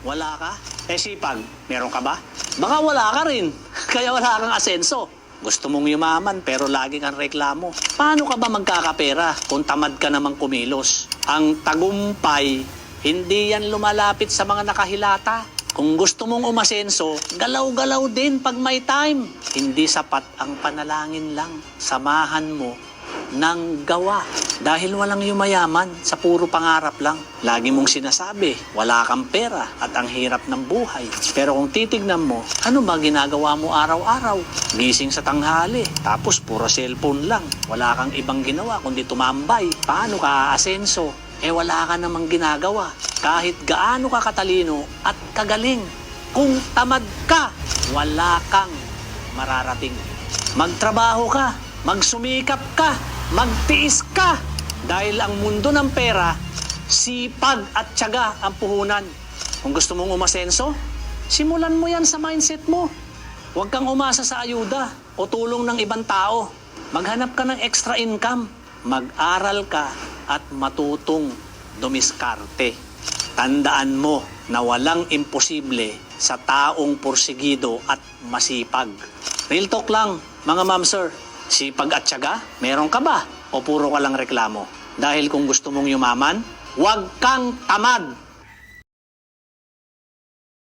Wala ka? Sipag, meron ka ba? Baka wala ka rin, kaya wala kang asenso. Gusto mong yumaman pero lagi kang reklamo. Paano ka ba magkakapera kung tamad ka namang kumilos? Ang tagumpay, hindi yan lumalapit sa mga nakahilata. Kung gusto mong umasenso, galaw-galaw din pag may time. Hindi sapat ang panalangin lang. Samahan mo ng gawa. Dahil walang yumayaman sa puro pangarap lang. Lagi mong sinasabi, wala kang pera at ang hirap ng buhay. Pero kung titignan mo, ano ba ginagawa mo araw-araw? Gising sa tanghali, tapos puro cellphone lang. Wala kang ibang ginawa kundi tumambay. Paano ka aasenso? Wala ka namang ginagawa. Kahit gaano ka katalino at kagaling, kung tamad ka, wala kang mararating. Magtrabaho ka, magsumikap ka, magtiis ka. Dahil ang mundo ng pera, sipag at tiyaga ang puhunan. Kung gusto mong umasenso, simulan mo yan sa mindset mo. Huwag kang umasa sa ayuda o tulong ng ibang tao. Maghanap ka ng extra income. Mag-aral ka at matutong dumiskarte. Tandaan mo na walang imposible sa taong porsigido at masipag. Real talk lang, mga ma'am sir. Sipag at tiyaga, meron ka ba? O puro ka lang reklamo? Dahil kung gusto mong yumaman, huwag kang tamad.